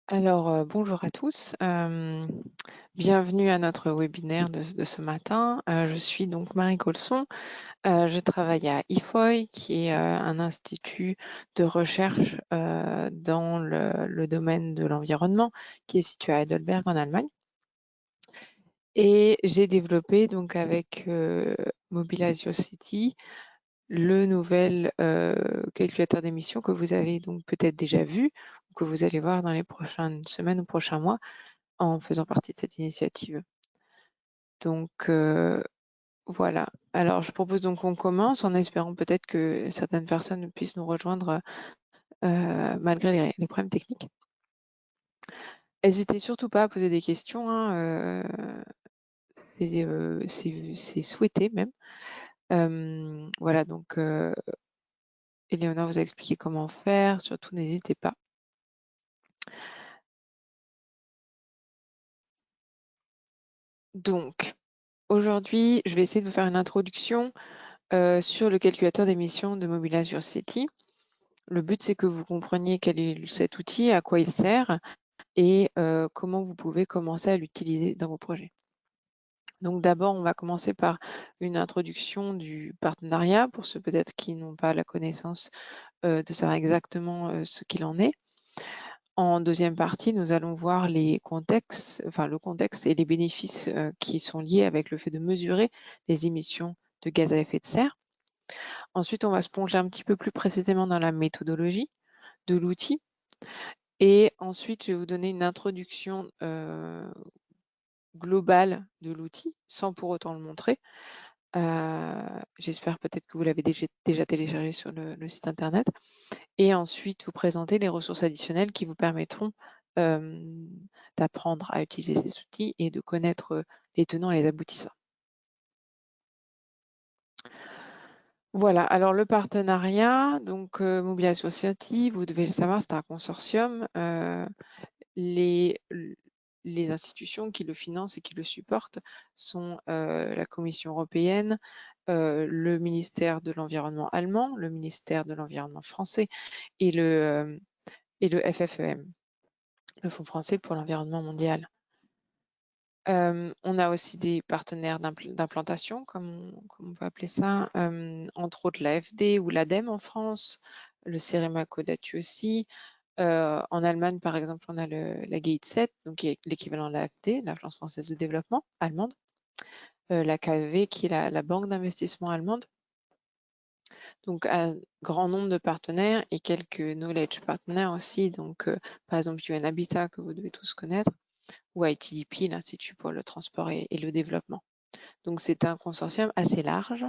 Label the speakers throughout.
Speaker 1: Alors, bonjour à tous. Bienvenue à notre webinaire de ce matin. Je suis donc Marie Colson. Je travaille à IFOI, qui est un institut de recherche dans le domaine de l'environnement, qui est situé à Heidelberg en Allemagne. Et j'ai développé donc avec Mobilize Your City le nouvel calculateur d'émissions que vous avez donc peut-être déjà vu ou que vous allez voir dans les prochaines semaines ou prochains mois en faisant partie de cette initiative. Donc voilà. Alors je propose donc qu'on commence en espérant peut-être que certaines personnes puissent nous rejoindre malgré les problèmes techniques. N'hésitez surtout pas à poser des questions, hein, c'est souhaité même. Voilà, donc Éléonore vous a expliqué comment faire, surtout n'hésitez pas. Donc, aujourd'hui, je vais essayer de vous faire une introduction sur le calculateur d'émissions de Mobilize Your City. Le but, c'est que vous compreniez quel est cet outil, à quoi il sert et comment vous pouvez commencer à l'utiliser dans vos projets. Donc d'abord, on va commencer par une introduction du partenariat pour ceux peut-être qui n'ont pas la connaissance de savoir exactement ce qu'il en est. En deuxième partie, nous allons voir le contexte et les bénéfices qui sont liés avec le fait de mesurer les émissions de gaz à effet de serre. Ensuite, on va se plonger un petit peu plus précisément dans la méthodologie de l'outil. Et ensuite, je vais vous donner une introduction globale de l'outil, sans pour autant le montrer. J'espère peut-être que vous l'avez déjà téléchargé sur le site internet. Et ensuite, vous présenter les ressources additionnelles qui vous permettront d'apprendre à utiliser ces outils et de connaître les tenants et les aboutissants. Voilà, alors le partenariat, donc Mobilize Society, vous devez le savoir, c'est un consortium. Les institutions qui le financent et qui le supportent sont la Commission européenne, le ministère de l'Environnement allemand, le ministère de l'Environnement français et le FFEM, le Fonds français pour l'environnement mondial. On a aussi des partenaires d'implantation, comme on peut appeler ça, entre autres l'AFD ou l'ADEME en France, le CEREMACO d'ATU aussi. En Allemagne, par exemple, on a la GATE7, donc qui est l'équivalent de l'AFD, l'Agence française de développement allemande, la KfW, qui est la banque d'investissement allemande. Donc, un grand nombre de partenaires et quelques knowledge partners aussi, donc par exemple UN Habitat, que vous devez tous connaître, ou ITDP, l'Institut pour le transport et le développement. Donc, c'est un consortium assez large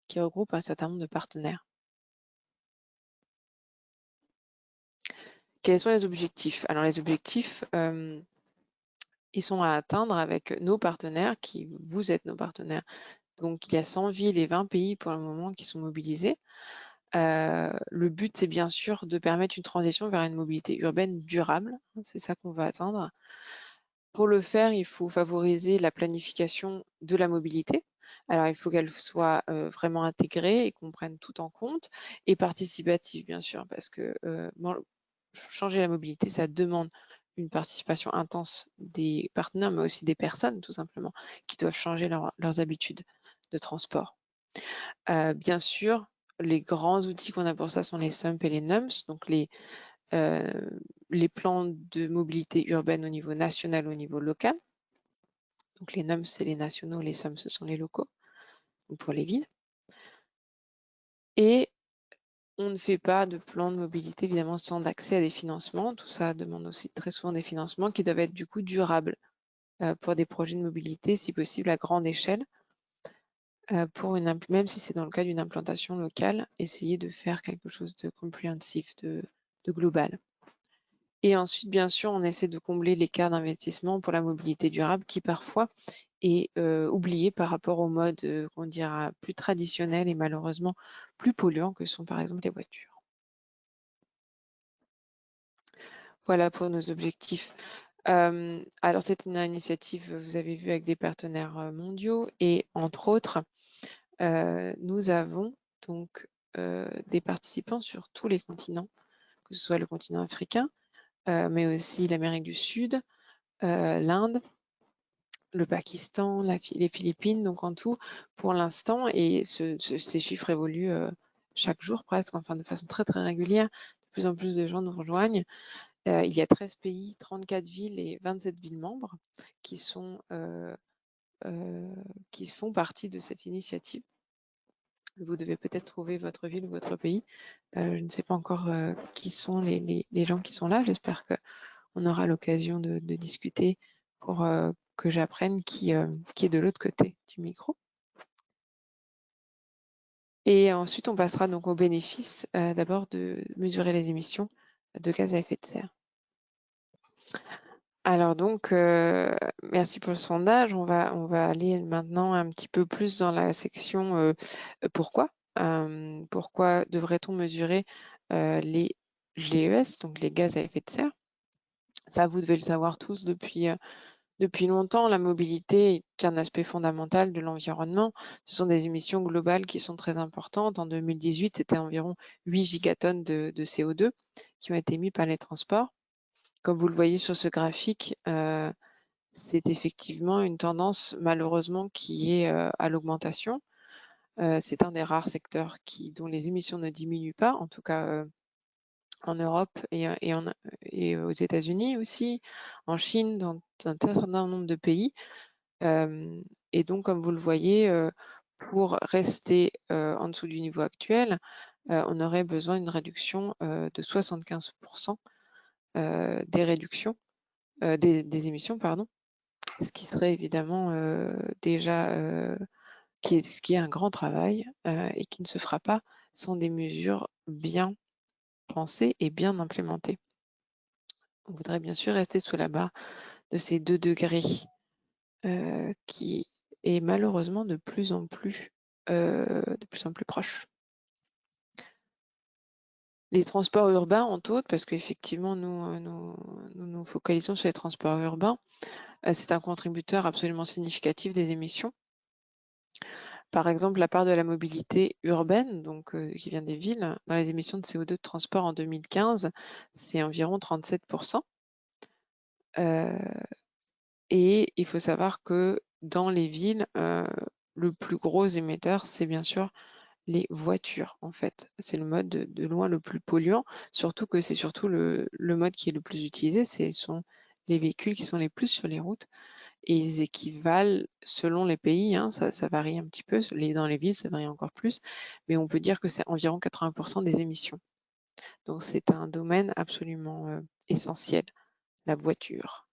Speaker 1: qui regroupe un certain nombre de partenaires. Quels sont les objectifs? Alors, les objectifs, ils sont à atteindre avec nos partenaires, vous êtes nos partenaires. Donc, il y a 100 villes et 20 pays pour le moment qui sont mobilisés. Le but, c'est bien sûr de permettre une transition vers une mobilité urbaine durable. C'est ça qu'on va atteindre. Pour le faire, il faut favoriser la planification de la mobilité. Alors, il faut qu'elle soit vraiment intégrée et qu'on prenne tout en compte, et participative, bien sûr, parce que changer la mobilité, ça demande une participation intense des partenaires, mais aussi des personnes, tout simplement, qui doivent changer leurs habitudes de transport. Bien sûr, les grands outils qu'on a pour ça sont les SUMP et les NUMS, donc les plans de mobilité urbaine au niveau national, au niveau local. Donc les NUMS, c'est les nationaux, les SUMP, ce sont les locaux, donc pour les villes. Et on ne fait pas de plan de mobilité, évidemment, sans accès à des financements. Tout ça demande aussi très souvent des financements qui doivent être du coup durables pour des projets de mobilité, si possible à grande échelle. Même si c'est dans le cas d'une implantation locale, essayer de faire quelque chose de comprehensive, de global. Et ensuite, bien sûr, on essaie de combler l'écart d'investissement pour la mobilité durable qui parfois est oublié par rapport aux modes qu'on dira plus traditionnels et malheureusement plus polluants que sont par exemple les voitures. Voilà pour nos objectifs. Alors c'est une initiative, vous avez vu, avec des partenaires mondiaux et entre autres, nous avons donc des participants sur tous les continents, que ce soit le continent africain, mais aussi l'Amérique du Sud, l'Inde, le Pakistan, les Philippines, donc en tout pour l'instant, et ces chiffres évoluent chaque jour presque, enfin de façon très très régulière. De plus en plus de gens nous rejoignent. Il y a 13 pays, 34 villes et 27 villes membres qui font partie de cette initiative. Vous devez peut-être trouver votre ville ou votre pays. Je ne sais pas encore qui sont les gens qui sont là. J'espère qu'on aura l'occasion de discuter pour que j'apprenne qui est de l'autre côté du micro. Et ensuite, on passera donc aux bénéfices, d'abord de mesurer les émissions de gaz à effet de serre. Alors donc, merci pour le sondage. On va aller maintenant un petit peu plus dans la section pourquoi. Pourquoi devrait-on mesurer les GES, donc les gaz à effet de serre? Ça, vous devez le savoir tous depuis longtemps. La mobilité est un aspect fondamental de l'environnement. Ce sont des émissions globales qui sont très importantes. En 2018, c'était environ 8 gigatonnes de CO2 qui ont été émis par les transports. Comme vous le voyez sur ce graphique, c'est effectivement une tendance malheureusement qui est à l'augmentation. C'est un des rares secteurs dont les émissions ne diminuent pas, en tout cas en Europe et aux États-Unis aussi, en Chine, dans un certain nombre de pays. Et donc, comme vous le voyez, pour rester en dessous du niveau actuel, on aurait besoin d'une réduction de 75% des réductions des émissions, pardon, ce qui serait évidemment déjà ce qui est un grand travail et qui ne se fera pas sans des mesures bien pensées et bien implémentées. On voudrait bien sûr rester sous la barre de ces 2 degrés qui est malheureusement de plus en plus proche. Les transports urbains, entre autres, parce qu'effectivement, nous nous focalisons sur les transports urbains. C'est un contributeur absolument significatif des émissions. Par exemple, la part de la mobilité urbaine, donc qui vient des villes, dans les émissions de CO2 de transport en 2015, c'est environ 37%. Et il faut savoir que dans les villes, le plus gros émetteur, c'est bien sûr les voitures, en fait. C'est le mode de loin le plus polluant, surtout que c'est surtout le mode qui est le plus utilisé, ce sont les véhicules qui sont les plus sur les routes, et ils équivalent selon les pays, hein, ça varie un petit peu, dans les villes ça varie encore plus, mais on peut dire que c'est environ 80% des émissions. Donc c'est un domaine absolument essentiel, la voiture.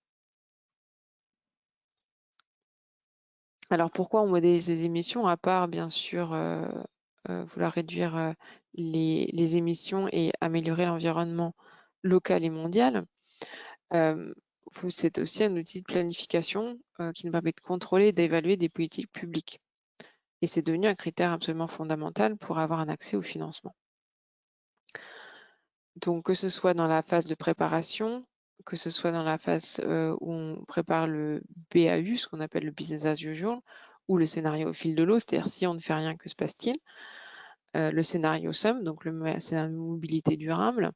Speaker 1: Alors pourquoi on modélise les émissions, à part bien sûr vouloir réduire les émissions et améliorer l'environnement local et mondial? C'est aussi un outil de planification qui nous permet de contrôler et d'évaluer des politiques publiques. Et c'est devenu un critère absolument fondamental pour avoir un accès au financement. Donc que ce soit dans la phase de préparation, que ce soit dans la phase où on prépare le BAU, ce qu'on appelle le business as usual, ou le scénario au fil de l'eau, c'est-à-dire si on ne fait rien, que se passe-t-il? Le scénario SUM, donc le scénario mobilité durable.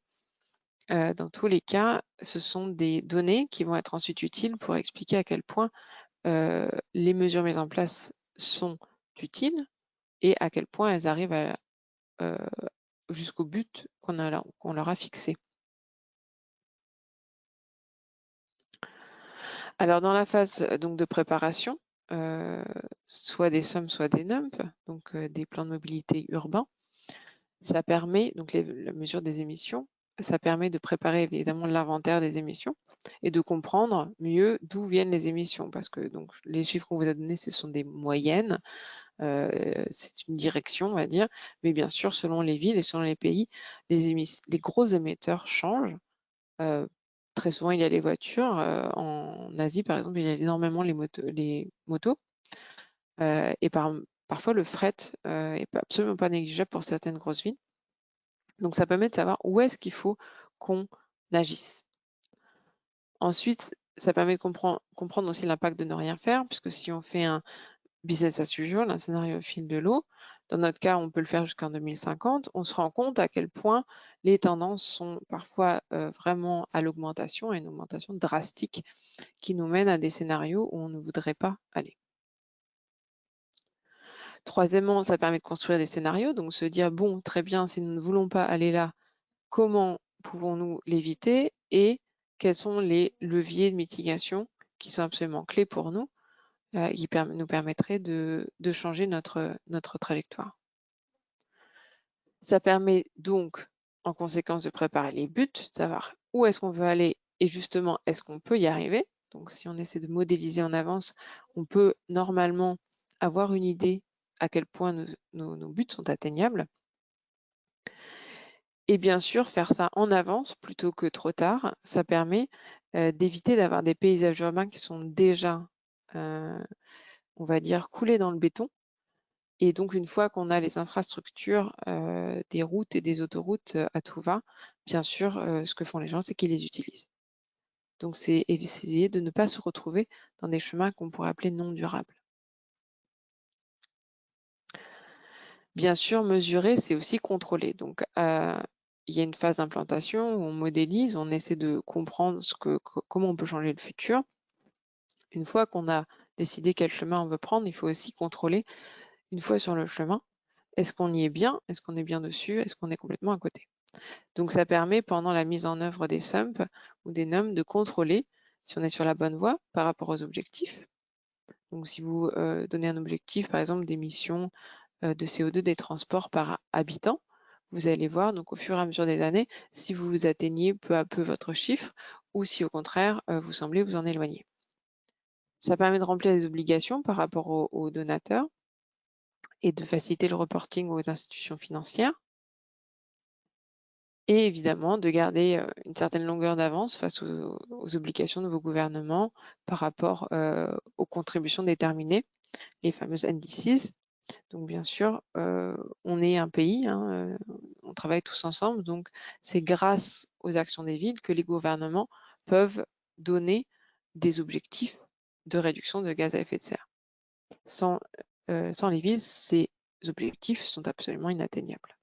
Speaker 1: Dans tous les cas, ce sont des données qui vont être ensuite utiles pour expliquer à quel point les mesures mises en place sont utiles et à quel point elles arrivent jusqu'au but qu'on leur a fixé. Alors dans la phase donc de préparation, soit des SUM, soit des NUMP, donc des plans de mobilité urbains, ça permet, donc la mesure des émissions, ça permet de préparer évidemment l'inventaire des émissions et de comprendre mieux d'où viennent les émissions, parce que donc, les chiffres qu'on vous a donnés, ce sont des moyennes, c'est une direction, on va dire, mais bien sûr, selon les villes et selon les pays, les gros émetteurs changent. Très souvent, il y a les voitures. En Asie, par exemple, il y a énormément les motos. Et parfois, le fret est absolument pas négligeable pour certaines grosses villes. Donc, ça permet de savoir où est-ce qu'il faut qu'on agisse. Ensuite, ça permet de comprendre aussi l'impact de ne rien faire, puisque si on fait un business as usual, un scénario au fil de l'eau, dans notre cas, on peut le faire jusqu'en 2050, on se rend compte à quel point les tendances sont parfois vraiment à l'augmentation, à une augmentation drastique qui nous mène à des scénarios où on ne voudrait pas aller. Troisièmement, ça permet de construire des scénarios, donc se dire, bon, très bien, si nous ne voulons pas aller là, comment pouvons-nous l'éviter et quels sont les leviers de mitigation qui sont absolument clés pour nous, qui nous permettraient de changer notre trajectoire. Ça permet donc, en conséquence, de préparer les buts, de savoir où est-ce qu'on veut aller et justement, est-ce qu'on peut y arriver. Donc, si on essaie de modéliser en avance, on peut normalement avoir une idée à quel point nos buts sont atteignables. Et bien sûr, faire ça en avance plutôt que trop tard, ça permet d'éviter d'avoir des paysages urbains qui sont déjà, on va dire, coulés dans le béton. Et donc, une fois qu'on a les infrastructures, des routes et des autoroutes à tout va, bien sûr, ce que font les gens, c'est qu'ils les utilisent. Donc, c'est essayer de ne pas se retrouver dans des chemins qu'on pourrait appeler non durables. Bien sûr, mesurer, c'est aussi contrôler. Donc, il y a une phase d'implantation où on modélise, on essaie de comprendre comment on peut changer le futur. Une fois qu'on a décidé quel chemin on veut prendre, il faut aussi contrôler, une fois sur le chemin, est-ce qu'on y est bien? Est-ce qu'on est bien dessus? Est-ce qu'on est complètement à côté? Donc, ça permet, pendant la mise en œuvre des SUMP ou des NUM, de contrôler si on est sur la bonne voie par rapport aux objectifs. Donc, si vous donnez un objectif, par exemple, d'émissions de CO2 des transports par habitant, vous allez voir, donc au fur et à mesure des années, si vous atteignez peu à peu votre chiffre ou si au contraire, vous semblez vous en éloigner. Ça permet de remplir les obligations par rapport aux donateurs et de faciliter le reporting aux institutions financières. Et évidemment, de garder une certaine longueur d'avance face aux obligations de vos gouvernements par rapport aux contributions déterminées, les fameuses NDCs. Donc bien sûr, on est un pays, hein, on travaille tous ensemble, donc c'est grâce aux actions des villes que les gouvernements peuvent donner des objectifs de réduction de gaz à effet de serre. Sans les villes, ces objectifs sont absolument inatteignables.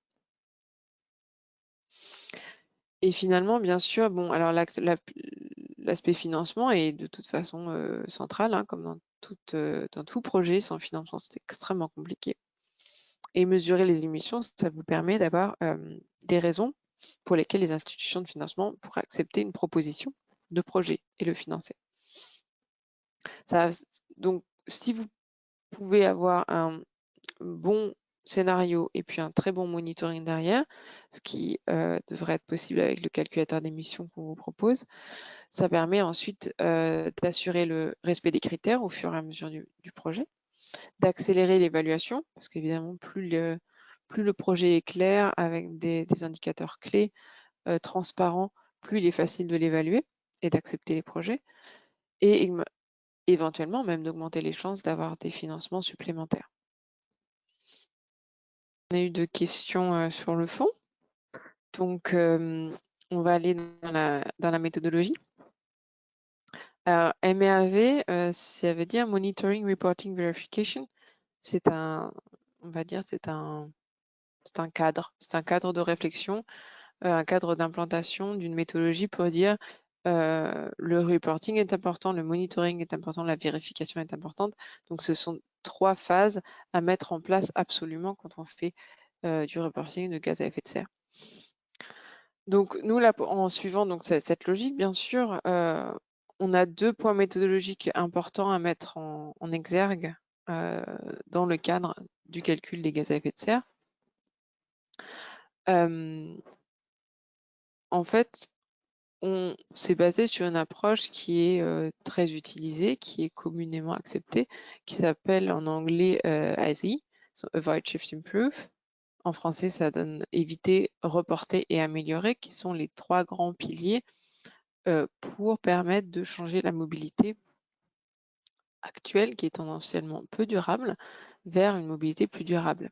Speaker 1: Et finalement, bien sûr, bon, alors l'aspect financement est de toute façon central, hein, comme dans tout projet. Sans financement, c'est extrêmement compliqué. Et mesurer les émissions, ça vous permet d'avoir des raisons pour lesquelles les institutions de financement pourraient accepter une proposition de projet et le financer. Donc, si vous pouvez avoir un bon scénario et puis un très bon monitoring derrière, ce qui devrait être possible avec le calculateur d'émissions qu'on vous propose, ça permet ensuite d'assurer le respect des critères au fur et à mesure du projet, d'accélérer l'évaluation, parce qu'évidemment, plus le projet est clair, avec des indicateurs clés, transparents, plus il est facile de l'évaluer et d'accepter les projets, et éventuellement même d'augmenter les chances d'avoir des financements supplémentaires. On a eu 2 questions sur le fond. Donc, on va aller dans la méthodologie. Alors, MRV, ça veut dire Monitoring, Reporting, Verification. On va dire, c'est un cadre. C'est un cadre de réflexion, un cadre d'implantation d'une méthodologie pour dire le reporting est important, le monitoring est important, la vérification est importante. Donc, ce sont 3 phases à mettre en place absolument quand on fait du reporting de gaz à effet de serre. Donc, nous, là, en suivant donc, cette logique, bien sûr, on a 2 points méthodologiques importants à mettre en exergue dans le cadre du calcul des gaz à effet de serre. En fait, on s'est basé sur une approche qui est très utilisée, qui est communément acceptée, qui s'appelle en anglais ASI, Avoid, Shift, Improve. En français, ça donne éviter, reporter et améliorer, qui sont les 3 grands piliers pour permettre de changer la mobilité actuelle, qui est tendanciellement peu durable, vers une mobilité plus durable.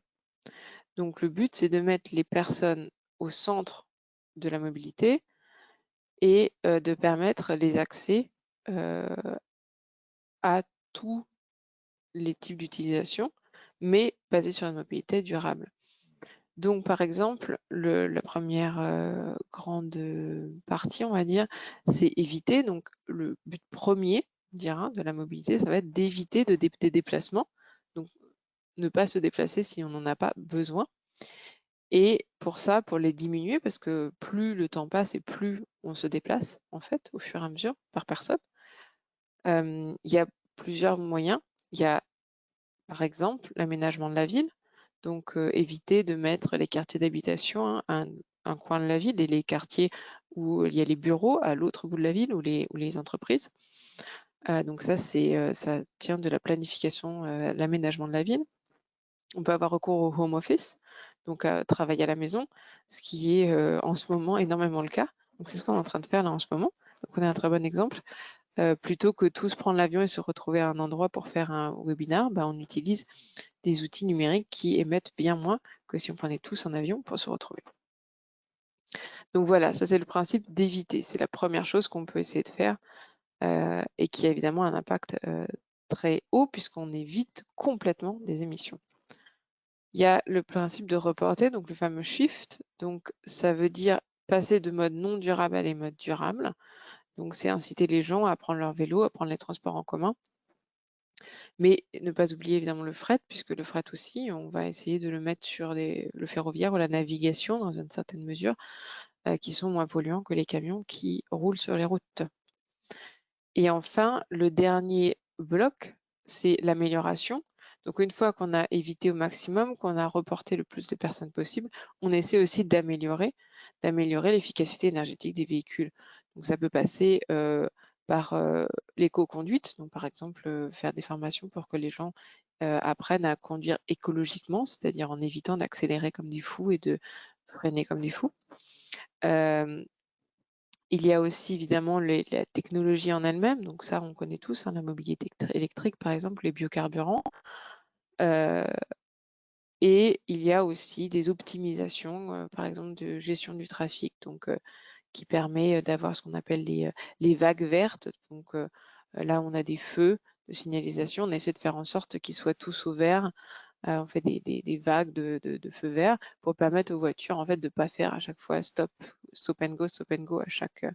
Speaker 1: Donc le but, c'est de mettre les personnes au centre de la mobilité et de permettre les accès à tous les types d'utilisation, mais basé sur une mobilité durable. Donc, par exemple, la première grande partie, on va dire, c'est éviter. Donc, le but premier, on dira, de la mobilité, ça va être d'éviter des déplacements. Donc, ne pas se déplacer si on n'en a pas besoin. Et pour ça, pour les diminuer, parce que plus le temps passe et plus on se déplace, en fait, au fur et à mesure, par personne, il y a plusieurs moyens. Il y a, par exemple, l'aménagement de la ville. Donc, éviter de mettre les quartiers d'habitation à un coin de la ville et les quartiers où il y a les bureaux à l'autre bout de la ville ou les entreprises. Donc ça tient de la planification, l'aménagement de la ville. On peut avoir recours au home office, donc travailler à la maison, ce qui est en ce moment énormément le cas. Donc c'est ce qu'on est en train de faire là en ce moment. Donc on a un très bon exemple. Plutôt que tous prendre l'avion et se retrouver à un endroit pour faire un webinaire, on utilise des outils numériques qui émettent bien moins que si on prenait tous un avion pour se retrouver. Donc voilà, ça c'est le principe d'éviter. C'est la première chose qu'on peut essayer de faire et qui a évidemment un impact très haut puisqu'on évite complètement des émissions. Il y a le principe de reporter, donc le fameux shift. Donc ça veut dire passer de mode non durable à les modes durables. Donc c'est inciter les gens à prendre leur vélo, à prendre les transports en commun. Mais ne pas oublier évidemment le fret, puisque le fret aussi, on va essayer de le mettre sur le ferroviaire ou la navigation dans une certaine mesure, qui sont moins polluants que les camions qui roulent sur les routes. Et enfin, le dernier bloc, c'est l'amélioration. Donc une fois qu'on a évité au maximum, qu'on a reporté le plus de personnes possible, on essaie aussi d'améliorer l'efficacité énergétique des véhicules. Donc ça peut passer par l'éco-conduite, donc par exemple faire des formations pour que les gens apprennent à conduire écologiquement, c'est-à-dire en évitant d'accélérer comme des fous et de freiner comme des fous. Il y a aussi évidemment la technologie en elle-même, donc ça on connaît tous, la mobilité électrique par exemple, les biocarburants. Et il y a aussi des optimisations, par exemple de gestion du trafic, donc qui permet d'avoir ce qu'on appelle les vagues vertes. Donc là on a des feux de signalisation, on essaie de faire en sorte qu'ils soient tous au vert. On fait des vagues de feux verts pour permettre aux voitures en fait de ne pas faire à chaque fois stop and go à chaque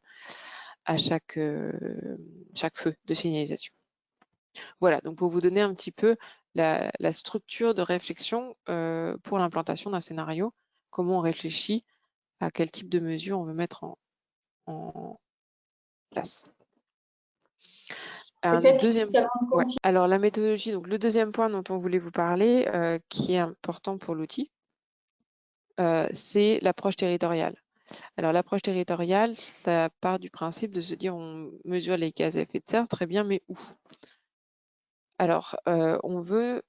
Speaker 1: feu de signalisation. Voilà, donc pour vous donner un petit peu la structure de réflexion pour l'implantation d'un scénario, comment on réfléchit à quel type de mesure on veut mettre en place. Un deuxième point. Ouais. Alors la méthodologie, donc le deuxième point dont on voulait vous parler, qui est important pour l'outil, c'est l'approche territoriale. Alors l'approche territoriale, ça part du principe de se dire on mesure les gaz à effet de serre, très bien, mais où? Alors on veut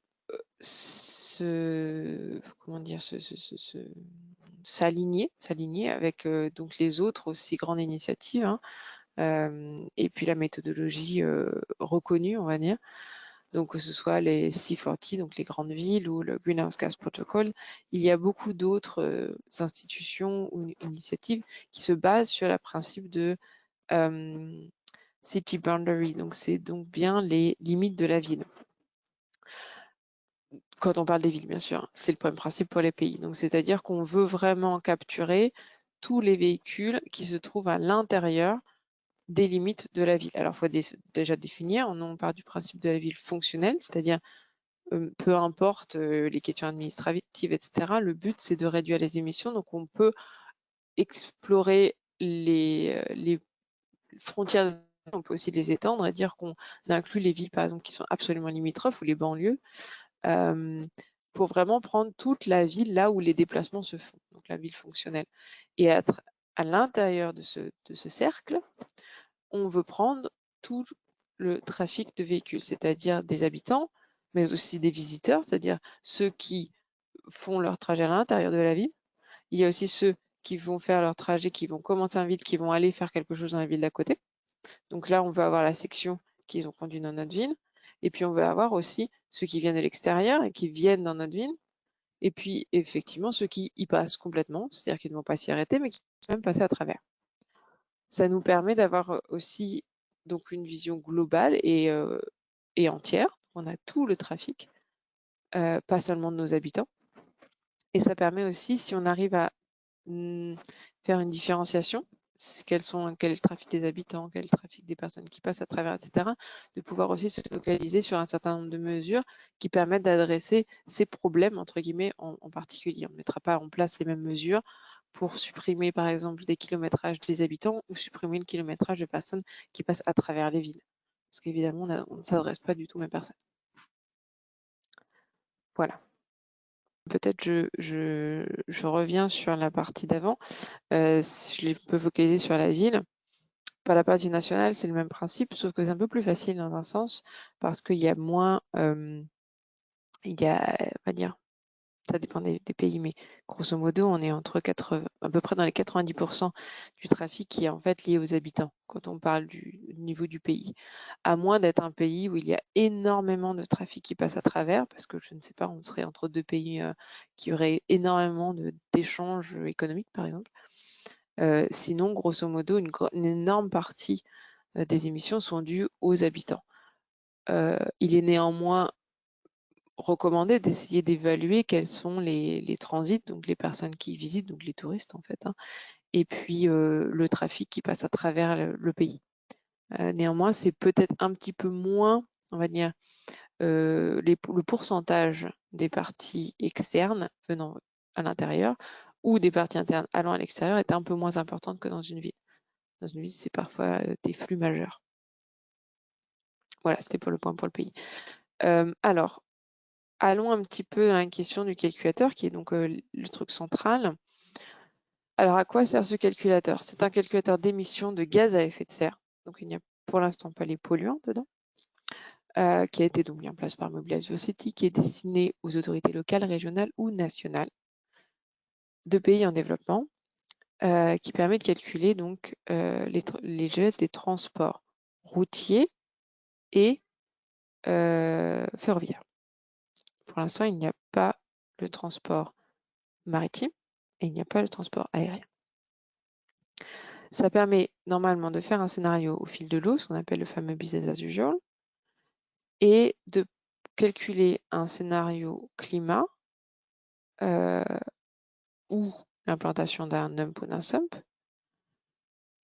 Speaker 1: s'aligner avec donc les autres aussi grandes initiatives, et puis la méthodologie reconnue, on va dire. Donc que ce soit les C40, donc les grandes villes, ou le Greenhouse Gas Protocol, il y a beaucoup d'autres institutions ou initiatives qui se basent sur le principe de city boundary. Donc c'est donc bien les limites de la ville. Quand on parle des villes, bien sûr, c'est le même principe pour les pays. Donc c'est-à-dire qu'on veut vraiment capturer tous les véhicules qui se trouvent à l'intérieur des limites de la ville. Alors il faut déjà définir, on part du principe de la ville fonctionnelle, c'est-à-dire peu importe les questions administratives, etc. Le but, c'est de réduire les émissions. Donc, on peut explorer les frontières, on peut aussi les étendre et dire qu'on inclut les villes, par exemple, qui sont absolument limitrophes ou les banlieues, pour vraiment prendre toute la ville là où les déplacements se font, donc la ville fonctionnelle. Et à l'intérieur de ce cercle, on veut prendre tout le trafic de véhicules, c'est-à-dire des habitants, mais aussi des visiteurs, c'est-à-dire ceux qui font leur trajet à l'intérieur de la ville. Il y a aussi ceux qui vont faire leur trajet, qui vont commencer en ville, qui vont aller faire quelque chose dans la ville d'à côté. Donc là, on veut avoir la section qu'ils ont conduit dans notre ville. Et puis, on veut avoir aussi ceux qui viennent de l'extérieur et qui viennent dans notre ville. Et puis, effectivement, ceux qui y passent complètement, c'est-à-dire qu'ils ne vont pas s'y arrêter, mais qui vont même passer à travers. Ça nous permet d'avoir aussi donc une vision globale et entière. On a tout le trafic pas seulement de nos habitants. Et ça permet aussi, si on arrive à faire une différenciation, quel est le trafic des habitants, quel est le trafic des personnes qui passent à travers, etc., de pouvoir aussi se focaliser sur un certain nombre de mesures qui permettent d'adresser ces problèmes, entre guillemets, en particulier. On ne mettra pas en place les mêmes mesures pour supprimer, par exemple, des kilométrages des habitants ou supprimer le kilométrage de personnes qui passent à travers les villes. Parce qu'évidemment, on ne s'adresse pas du tout aux mêmes personnes. Voilà. Peut-être je reviens sur la partie d'avant. Je peux focaliser sur la ville. Pas la partie nationale, c'est le même principe, sauf que c'est un peu plus facile dans un sens, parce qu'il y a moins, on va dire, ça dépend des pays, mais grosso modo, on est entre à peu près dans les 90% du trafic qui est en fait lié aux habitants, quand on parle du niveau du pays. À moins d'être un pays où il y a énormément de trafic qui passe à travers, parce que je ne sais pas, on serait entre deux pays qui auraient énormément d'échanges économiques, par exemple. Sinon, grosso modo, une énorme partie des émissions sont dues aux habitants. Il est néanmoins recommandé d'essayer d'évaluer quels sont les transits, donc les personnes qui visitent, donc les touristes en fait, et puis le trafic qui passe à travers le pays. Néanmoins, c'est peut-être un petit peu moins, on va dire, le pourcentage des parties externes venant à l'intérieur ou des parties internes allant à l'extérieur est un peu moins importante que dans une ville. Dans une ville, c'est parfois des flux majeurs. Voilà, c'était pour le point pour le pays. Alors, allons un petit peu à la question du calculateur, qui est donc le truc central. Alors, à quoi sert ce calculateur? C'est un calculateur d'émissions de gaz à effet de serre. Donc, il n'y a pour l'instant pas les polluants dedans, qui a été donc mis en place par Mobilisation City, qui est destiné aux autorités locales, régionales ou nationales de pays en développement, qui permet de calculer donc les gestes des transports routiers et ferroviaires. Pour l'instant, il n'y a pas le transport maritime et il n'y a pas le transport aérien. Ça permet normalement de faire un scénario au fil de l'eau, ce qu'on appelle le fameux business as usual, et de calculer un scénario climat ou l'implantation d'un hump ou d'un sump,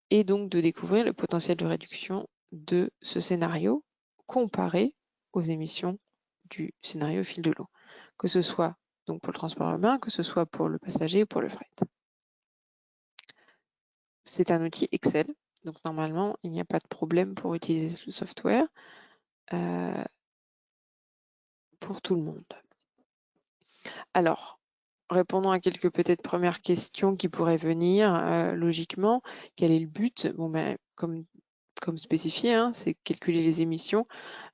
Speaker 1: et donc de découvrir le potentiel de réduction de ce scénario comparé aux émissions du scénario au fil de l'eau, que ce soit donc pour le transport urbain, que ce soit pour le passager ou pour le fret. C'est un outil Excel, donc normalement, il n'y a pas de problème pour utiliser ce software pour tout le monde. Alors, répondons à quelques peut-être premières questions qui pourraient venir logiquement. Quel est le but? Bon, ben, comme spécifié, hein, c'est calculer les émissions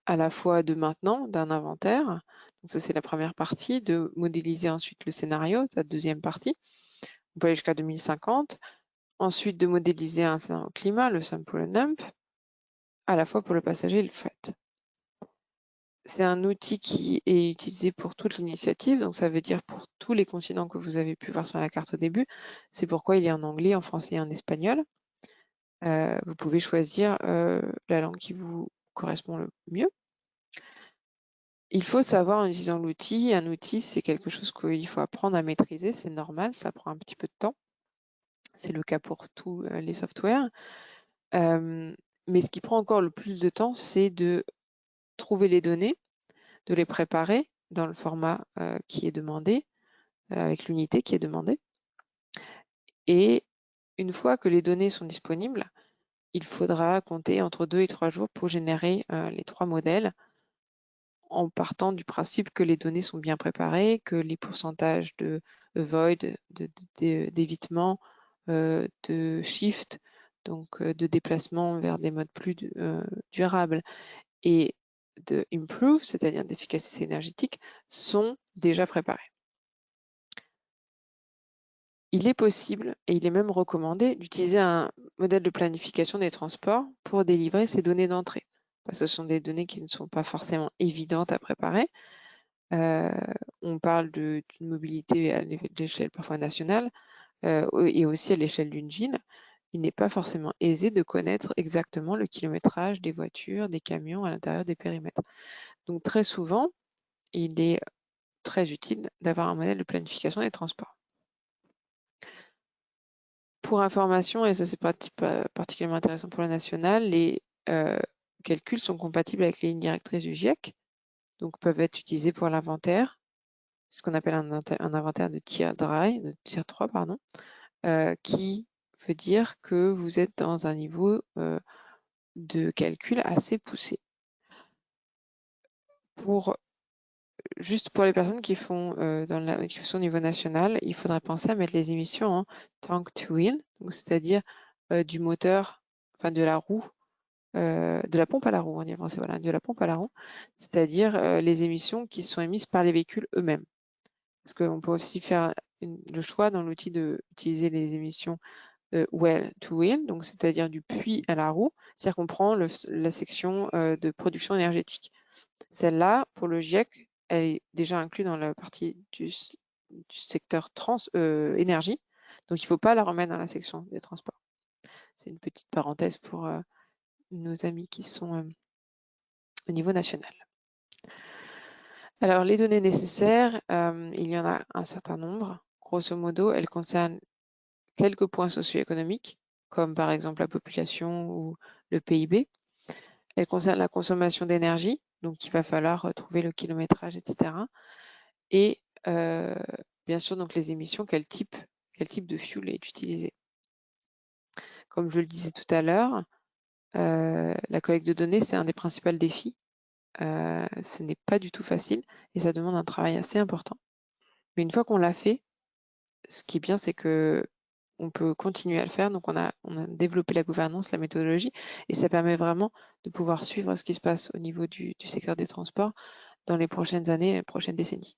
Speaker 1: à la fois de maintenant, d'un inventaire. Donc ça, c'est la première partie, de modéliser ensuite le scénario, la deuxième partie. On peut aller jusqu'à 2050. Ensuite, de modéliser un scénario climat, le SUMP ou le NUMP, à la fois pour le passager et le fret. C'est un outil qui est utilisé pour toute l'initiative, donc ça veut dire pour tous les continents que vous avez pu voir sur la carte au début. C'est pourquoi il est en anglais, en français et en espagnol. Vous pouvez choisir la langue qui vous correspond le mieux. Il faut savoir en utilisant l'outil, un outil c'est quelque chose qu'il faut apprendre à maîtriser, c'est normal, ça prend un petit peu de temps. C'est le cas pour tous les softwares. Mais ce qui prend encore le plus de temps, c'est de trouver les données, de les préparer dans le format qui est demandé, avec l'unité qui est demandée. Et une fois que les données sont disponibles, il faudra compter entre 2 et 3 jours pour générer les 3 modèles, en partant du principe que les données sont bien préparées, que les pourcentages de avoid, d'évitement, de shift, donc de déplacement vers des modes plus durables, et de improve, c'est-à-dire d'efficacité énergétique, sont déjà préparés. Il est possible, et il est même recommandé, d'utiliser un modèle de planification des transports pour délivrer ces données d'entrée, parce que ce sont des données qui ne sont pas forcément évidentes à préparer. On parle d'une mobilité à l'échelle parfois nationale et aussi à l'échelle d'une ville. Il n'est pas forcément aisé de connaître exactement le kilométrage des voitures, des camions à l'intérieur des périmètres. Donc très souvent, il est très utile d'avoir un modèle de planification des transports. Pour information, et ça c'est particulièrement intéressant pour le national, les calculs sont compatibles avec les lignes directrices du GIEC, donc peuvent être utilisés pour l'inventaire, ce qu'on appelle un inventaire de tier 3, pardon, qui veut dire que vous êtes dans un niveau de calcul assez poussé. Juste pour les personnes qui font qui sont au niveau national, il faudrait penser à mettre les émissions en tank to wheel, c'est-à-dire du moteur, enfin de la roue, de la pompe à la roue, on y français, voilà, de la pompe à la roue, c'est-à-dire les émissions qui sont émises par les véhicules eux-mêmes. Parce qu'on peut aussi faire le choix dans l'outil d'utiliser les émissions well to wheel, donc c'est-à-dire du puits à la roue, c'est-à-dire qu'on prend la section de production énergétique. Celle-là, pour le GIEC, elle est déjà inclue dans la partie du secteur énergie, donc il ne faut pas la remettre dans la section des transports. C'est une petite parenthèse pour nos amis qui sont au niveau national. Alors, les données nécessaires, il y en a un certain nombre. Grosso modo, elles concernent quelques points socio-économiques, comme par exemple la population ou le PIB. Elles concernent la consommation d'énergie, donc il va falloir trouver le kilométrage, etc. Et bien sûr, donc les émissions, quel type de fuel est utilisé. Comme je le disais tout à l'heure, la collecte de données, c'est un des principaux défis. Ce n'est pas du tout facile et ça demande un travail assez important. Mais une fois qu'on l'a fait, ce qui est bien, c'est que on peut continuer à le faire. Donc, on a développé la gouvernance, la méthodologie, et ça permet vraiment de pouvoir suivre ce qui se passe au niveau du secteur des transports dans les prochaines années, les prochaines décennies.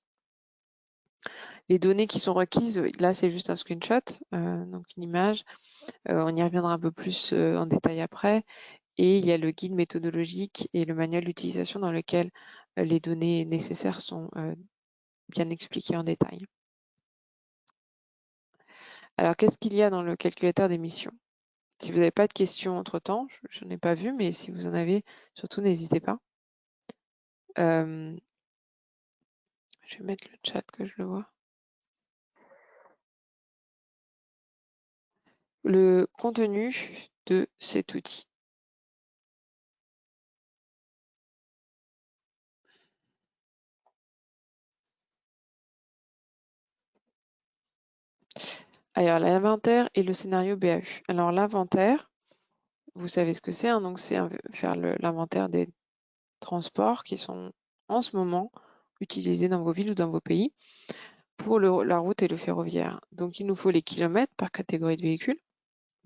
Speaker 1: Les données qui sont requises, là, c'est juste un screenshot, donc une image. On y reviendra un peu plus en détail après. Et il y a le guide méthodologique et le manuel d'utilisation dans lequel les données nécessaires sont bien expliquées en détail. Alors, qu'est-ce qu'il y a dans le calculateur d'émissions? Si vous n'avez pas de questions entre-temps, je n'en ai pas vu, mais si vous en avez, surtout n'hésitez pas. Je vais mettre le chat que je le vois. Le contenu de cet outil. Alors, l'inventaire et le scénario BAU. Alors, l'inventaire, vous savez ce que c'est, hein, donc c'est faire l'inventaire des transports qui sont en ce moment utilisés dans vos villes ou dans vos pays pour la route et le ferroviaire. Donc, il nous faut les kilomètres par catégorie de véhicules.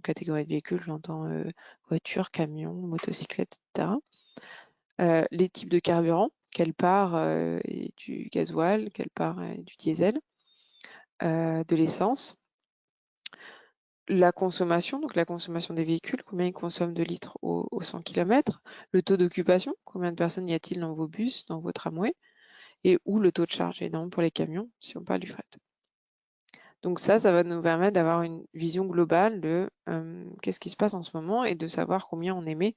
Speaker 1: Catégorie de véhicules, j'entends voiture, camion, motocyclette, etc. Les types de carburant, quelle part est du gasoil, quelle part est du diesel, de l'essence. La consommation, donc la consommation des véhicules, combien ils consomment de litres au 100 km, le taux d'occupation, combien de personnes y a-t-il dans vos bus, dans vos tramways, et ou le taux de charge, évidemment pour les camions, si on parle du fret. Donc ça va nous permettre d'avoir une vision globale de qu'est-ce qui se passe en ce moment et de savoir combien on émet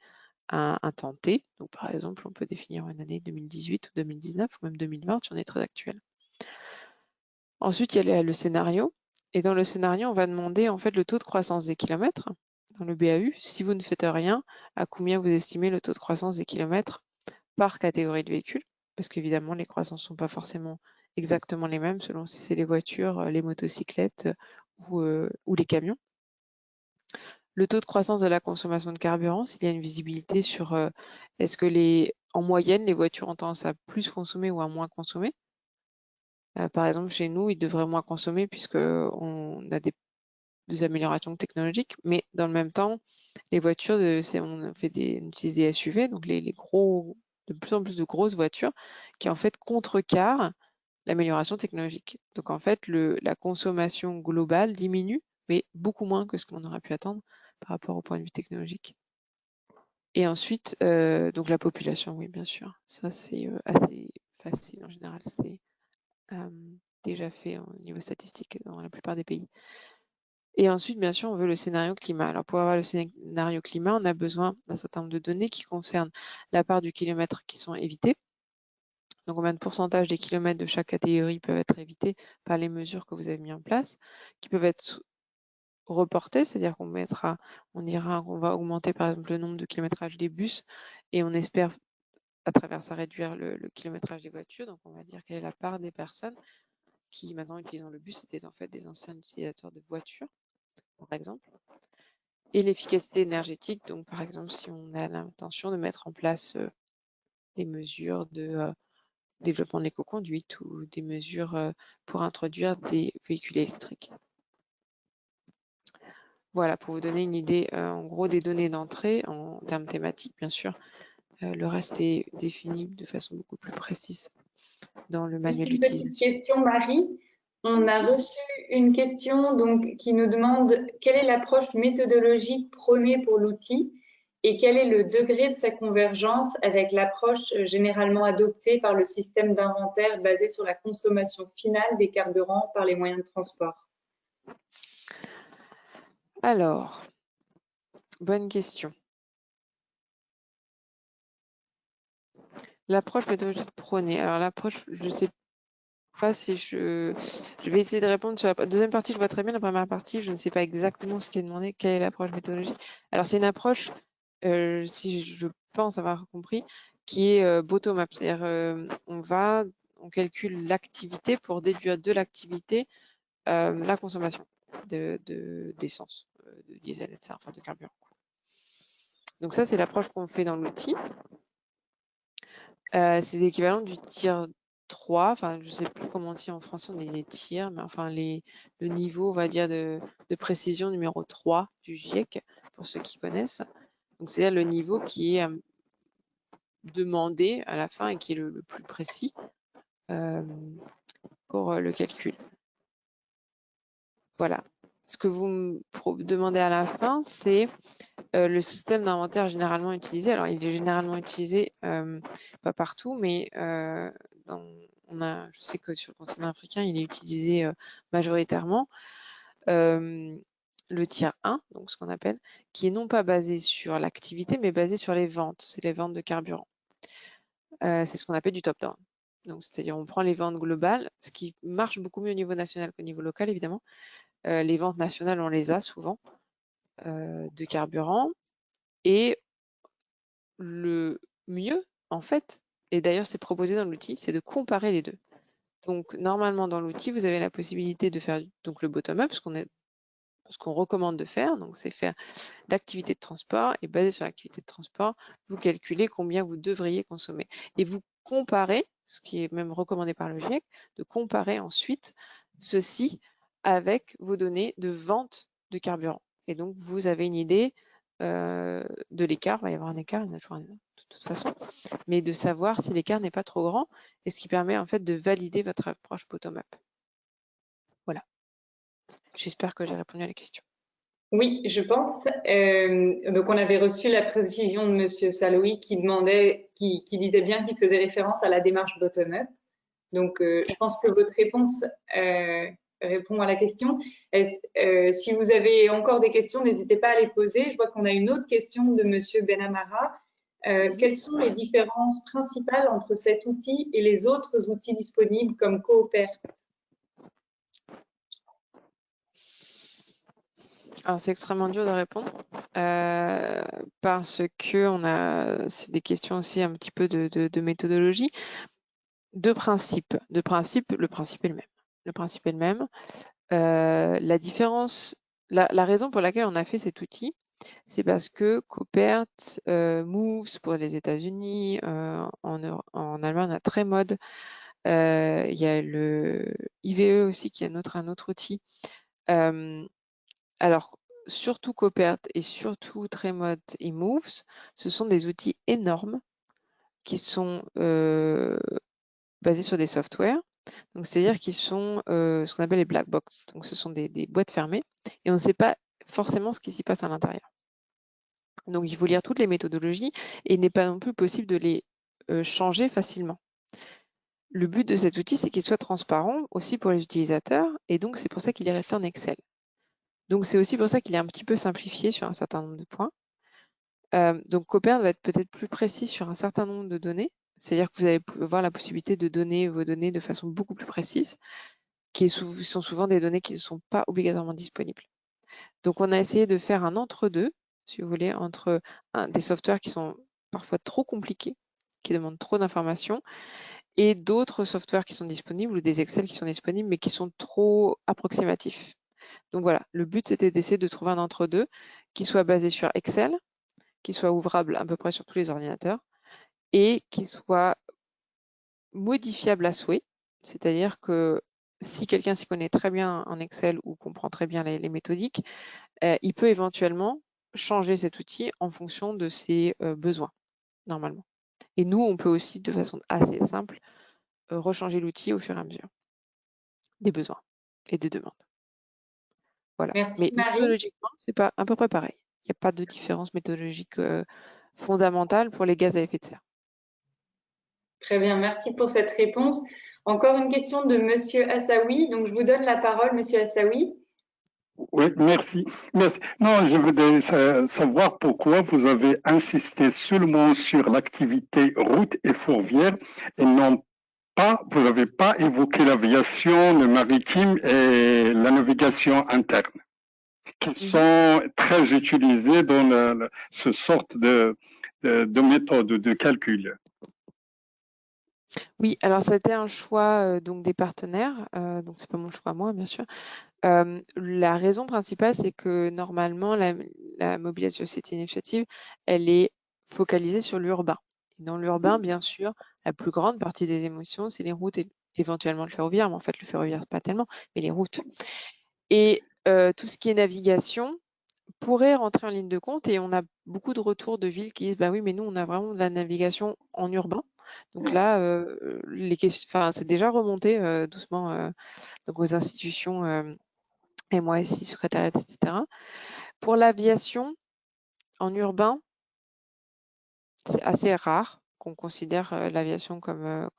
Speaker 1: à un temps T. Donc par exemple, on peut définir une année 2018 ou 2019 ou même 2020 si on est très actuel. Ensuite, il y a le scénario. Et dans le scénario, on va demander en fait le taux de croissance des kilomètres dans le BAU. Si vous ne faites rien, à combien vous estimez le taux de croissance des kilomètres par catégorie de véhicules? Parce qu'évidemment, les croissances ne sont pas forcément exactement les mêmes selon si c'est les voitures, les motocyclettes ou les camions. Le taux de croissance de la consommation de carburant, s'il y a une visibilité sur est-ce que en moyenne, les voitures ont tendance à plus consommer ou à moins consommer. Par exemple, chez nous, ils devraient moins consommer puisqu'on a des améliorations technologiques, mais dans le même temps, les voitures, on utilise des SUV, donc de plus en plus de grosses voitures qui en fait contrecarrent l'amélioration technologique. Donc en fait, la consommation globale diminue, mais beaucoup moins que ce qu'on aurait pu attendre par rapport au point de vue technologique. Et ensuite, donc la population, oui, bien sûr. Ça, c'est assez facile en général. C'est déjà fait au niveau statistique dans la plupart des pays. Et ensuite, bien sûr, on veut le scénario climat. Alors, pour avoir le scénario climat, on a besoin d'un certain nombre de données qui concernent la part du kilomètre qui sont évités, Donc combien de pourcentage des kilomètres de chaque catégorie peuvent être évités par les mesures que vous avez mises en place, qui peuvent être reportées, c'est-à-dire qu'on va augmenter par exemple le nombre de kilométrage des bus et on espère à travers ça réduire le kilométrage des voitures. Donc on va dire quelle est la part des personnes qui maintenant utilisant le bus étaient en fait des anciens utilisateurs de voitures, par exemple. Et l'efficacité énergétique, donc par exemple si on a l'intention de mettre en place des mesures de développement de l'éco-conduite ou des mesures pour introduire des véhicules électriques. Voilà, pour vous donner une idée en gros des données d'entrée en termes thématiques, bien sûr. Le reste est défini de façon beaucoup plus précise dans le
Speaker 2: Juste
Speaker 1: manuel
Speaker 2: une petite
Speaker 1: d'utilisation.
Speaker 2: question, Marie. On a reçu une question donc, qui nous demande quelle est l'approche méthodologique prônée pour l'outil et quel est le degré de sa convergence avec l'approche généralement adoptée par le système d'inventaire basé sur la consommation finale des carburants par les moyens de transport.
Speaker 1: Alors, bonne question. L'approche méthodologique prônée. Alors l'approche, je ne sais pas si je vais essayer de répondre sur la deuxième partie, je vois très bien. La première partie, je ne sais pas exactement ce qui est demandé, quelle est l'approche méthodologique. Alors c'est une approche, si je pense avoir compris, qui est bottom-up, c'est-à-dire on calcule l'activité pour déduire de l'activité la consommation d'essence, de diesel, etc., enfin de carburant. Donc ça, c'est l'approche qu'on fait dans l'outil. C'est l'équivalent du tier 3, enfin je ne sais plus comment on dit en français, on dit les tiers, mais enfin le niveau, on va dire, de précision numéro 3 du GIEC, pour ceux qui connaissent. Donc c'est-à-dire le niveau qui est demandé à la fin et qui est le plus précis pour le calcul. Voilà. Ce que vous me demandez à la fin, c'est le système d'inventaire généralement utilisé. Alors, il est généralement utilisé, pas partout, mais je sais que sur le continent africain, il est utilisé majoritairement. Le tier 1, donc ce qu'on appelle, qui est non pas basé sur l'activité, mais basé sur les ventes. C'est les ventes de carburant. C'est ce qu'on appelle du top-down. Donc, c'est-à-dire on prend les ventes globales, ce qui marche beaucoup mieux au niveau national qu'au niveau local, évidemment. Les ventes nationales, on les a souvent de carburant. Et le mieux, en fait, et d'ailleurs c'est proposé dans l'outil, c'est de comparer les deux. Donc normalement dans l'outil, vous avez la possibilité de faire donc le bottom-up, ce qu'on recommande de faire, donc c'est faire l'activité de transport et basé sur l'activité de transport, vous calculez combien vous devriez consommer. Et vous comparez, ce qui est même recommandé par le GIEC, de comparer ensuite ceci avec vos données de vente de carburant. Et donc vous avez une idée de l'écart, il va y avoir un écart, il y en a toujours un de toute façon, mais de savoir si l'écart n'est pas trop grand, et ce qui permet en fait de valider votre approche bottom-up. Voilà. J'espère que j'ai répondu à la question.
Speaker 2: Oui, je pense. Donc, on avait reçu la précision de Monsieur Saloui qui disait bien qu'il faisait référence à la démarche bottom-up. Donc, je pense que votre réponse répond à la question. Si vous avez encore des questions, n'hésitez pas à les poser. Je vois qu'on a une autre question de Monsieur Benamara. Quelles sont les différences principales entre cet outil et les autres outils disponibles comme Coopert?
Speaker 1: Alors, c'est extrêmement dur de répondre parce que c'est des questions aussi un petit peu de méthodologie. Le principe est le même. Le principe est le même. La différence, la raison pour laquelle on a fait cet outil, c'est parce que Coopert, Moves pour les États-Unis, en Allemagne, on a Tremod. Il y a le IVE aussi qui est un autre outil. Alors, surtout Coopert et surtout Tremod et Moves, ce sont des outils énormes qui sont basés sur des softwares. Donc, c'est-à-dire qu'ils sont ce qu'on appelle les black box. Donc, ce sont des boîtes fermées et on ne sait pas forcément ce qui s'y passe à l'intérieur. Donc, il faut lire toutes les méthodologies et il n'est pas non plus possible de les changer facilement. Le but de cet outil, c'est qu'il soit transparent aussi pour les utilisateurs et donc c'est pour ça qu'il est resté en Excel. Donc, c'est aussi pour ça qu'il est un petit peu simplifié sur un certain nombre de points. Donc, Coopert va être peut-être plus précis sur un certain nombre de données, C'est-à-dire que vous allez avoir la possibilité de donner vos données de façon beaucoup plus précise, qui sont souvent des données qui ne sont pas obligatoirement disponibles. Donc, on a essayé de faire un entre-deux, si vous voulez, entre des softwares qui sont parfois trop compliqués, qui demandent trop d'informations, et d'autres softwares qui sont disponibles ou des Excel qui sont disponibles, mais qui sont trop approximatifs. Donc voilà, le but, c'était d'essayer de trouver un entre-deux qui soit basé sur Excel, qui soit ouvrable à peu près sur tous les ordinateurs, et qui soit modifiable à souhait. C'est-à-dire que si quelqu'un s'y connaît très bien en Excel ou comprend très bien les méthodiques, il peut éventuellement changer cet outil en fonction de ses besoins, normalement. Et nous, on peut aussi, de façon assez simple, rechanger l'outil au fur et à mesure des besoins et des demandes. Voilà.
Speaker 2: Merci
Speaker 1: Mais
Speaker 2: Marie.
Speaker 1: méthodologiquement, c'est pas à peu près pareil. Il n'y a pas de différence méthodologique fondamentale pour les gaz à effet de serre.
Speaker 2: Très bien, merci pour cette réponse. Encore une question de Monsieur Assaoui. Donc, je vous donne la parole, Monsieur Assaoui.
Speaker 3: Oui, merci. Merci. Non, je voudrais savoir pourquoi vous avez insisté seulement sur l'activité route et ferroviaire et non pas, vous n'avez pas évoqué l'aviation, le maritime et la navigation interne, qui sont très utilisées dans ce sorte de méthode de calcul.
Speaker 1: Oui, alors c'était un choix donc des partenaires, donc c'est pas mon choix à moi, bien sûr. La raison principale, c'est que normalement, la Mobility City Initiative, elle est focalisée sur l'urbain. Et dans l'urbain, bien sûr, la plus grande partie des émissions, c'est les routes et éventuellement le ferroviaire, mais en fait, le ferroviaire, pas tellement, mais les routes. Et tout ce qui est navigation pourrait rentrer en ligne de compte, et on a beaucoup de retours de villes qui disent bah oui, mais nous, on a vraiment de la navigation en urbain. Donc là, c'est déjà remonté doucement donc aux institutions MOSI, secrétariat, etc. Pour l'aviation, en urbain, c'est assez rare qu'on considère l'aviation comme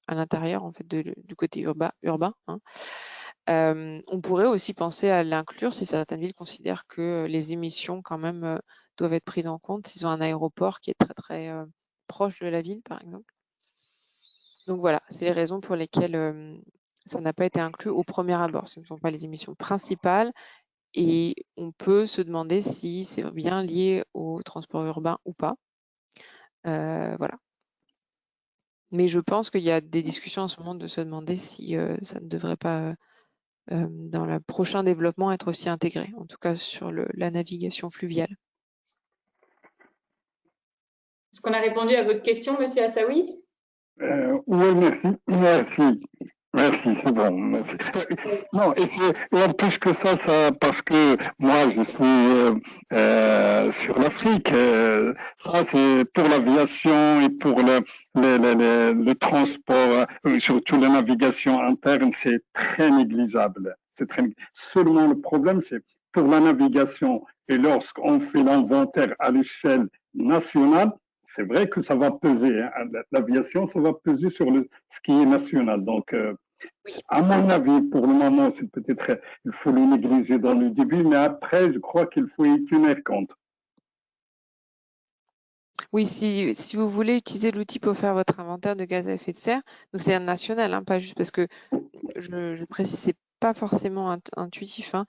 Speaker 1: à l'intérieur en fait du côté urbain. Hein. On pourrait aussi penser à l'inclure si certaines villes considèrent que les émissions quand même doivent être prises en compte s'ils ont un aéroport qui est très très proche de la ville, par exemple. Donc voilà, c'est les raisons pour lesquelles ça n'a pas été inclus au premier abord. Ce ne sont pas les émissions principales. Et on peut se demander si c'est bien lié au transport urbain ou pas. Voilà. Mais je pense qu'il y a des discussions en ce moment de se demander si ça ne devrait pas, dans le prochain développement, être aussi intégré, en tout cas sur la navigation fluviale.
Speaker 2: Est-ce qu'on a répondu à votre question, Monsieur Assaoui?
Speaker 3: Oui, merci. Merci, c'est bon. Merci. Non, et en plus que ça, parce que moi, je suis sur l'Afrique. Ça, c'est pour l'aviation et pour le transport, surtout la navigation interne, c'est très négligeable. Seulement, le problème, c'est pour la navigation. Et lorsqu'on fait l'inventaire à l'échelle nationale, c'est vrai que ça va peser. Hein. L'aviation, ça va peser sur ce qui est national. Donc, à mon avis, pour le moment, c'est peut-être, il faut le négliger dans le début, mais après, je crois qu'il faut y tenir compte.
Speaker 1: Oui, si vous voulez utiliser l'outil pour faire votre inventaire de gaz à effet de serre, donc c'est un national, hein, pas juste parce que je précise, c'est pas forcément intuitif. Hein.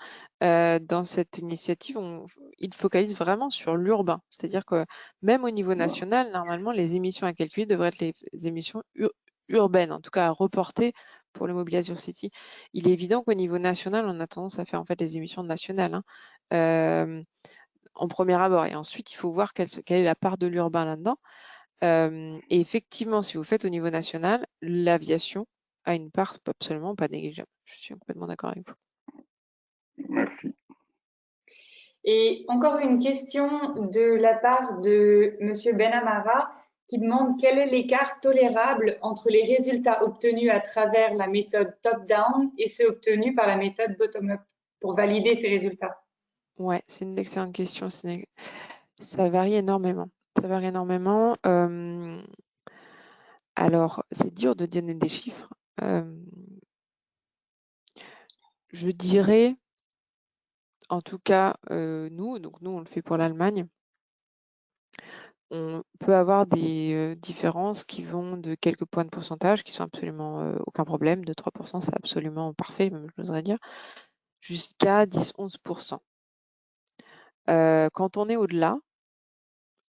Speaker 1: Dans cette initiative, il focalise vraiment sur l'urbain. C'est-à-dire que même au niveau national, normalement, les émissions à calculer devraient être les émissions urbaines, en tout cas à reporter pour le Mobilisation City. Il est évident qu'au niveau national, on a tendance à faire en fait les émissions nationales en premier abord. Et ensuite, il faut voir quelle est la part de l'urbain là-dedans. Et effectivement, si vous faites au niveau national, l'aviation a une part absolument pas négligeable. Je suis complètement d'accord avec vous.
Speaker 3: Merci.
Speaker 2: Et encore une question de la part de Monsieur Benamara qui demande quel est l'écart tolérable entre les résultats obtenus à travers la méthode top-down et ceux obtenus par la méthode bottom-up pour valider ces résultats.
Speaker 1: Ouais, c'est une excellente question. Ça varie énormément. Ça varie énormément. Alors, c'est dur de donner des chiffres. Je dirais, en tout cas, nous, on le fait pour l'Allemagne, on peut avoir des différences qui vont de quelques points de pourcentage, qui sont absolument aucun problème. De 3%, c'est absolument parfait, même je voudrais dire, jusqu'à 10-11%. Quand on est au-delà,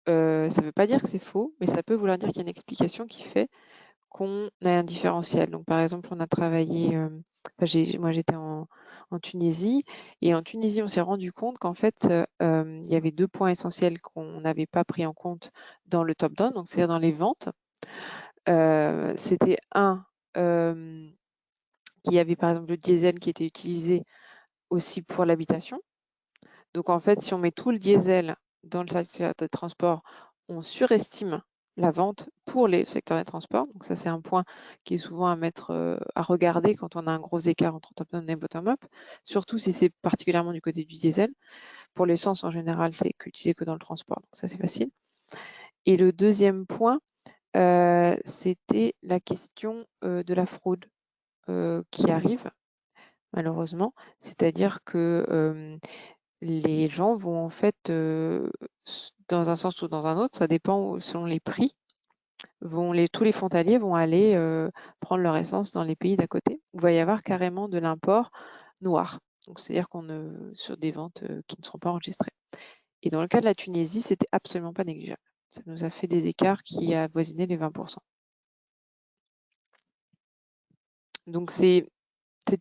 Speaker 1: ça ne veut pas dire que c'est faux, mais ça peut vouloir dire qu'il y a une explication qui fait qu'on a un différentiel. Donc, par exemple, on a travaillé, moi j'étais en Tunisie, et en Tunisie, on s'est rendu compte qu'en fait, il y avait 2 points essentiels qu'on n'avait pas pris en compte dans le top-down, donc c'est-à-dire dans les ventes. C'était qu'il y avait par exemple le diesel qui était utilisé aussi pour l'habitation. Donc en fait, si on met tout le diesel dans le secteur des transports, on surestime la vente pour les secteurs des transports. Donc ça, c'est un point qui est souvent à regarder quand on a un gros écart entre top-down et bottom-up, surtout si c'est particulièrement du côté du diesel. Pour l'essence, en général, c'est utilisé que dans le transport, donc ça, c'est facile. Et le deuxième point, c'était la question de la fraude qui arrive, malheureusement. C'est-à-dire que les gens vont en fait, dans un sens ou dans un autre, ça dépend selon les prix, tous les frontaliers vont aller prendre leur essence dans les pays d'à côté, où il va y avoir carrément de l'import noir. Donc c'est-à-dire sur des ventes qui ne seront pas enregistrées. Et dans le cas de la Tunisie, c'était absolument pas négligeable. Ça nous a fait des écarts qui avoisinaient les 20%. Donc c'est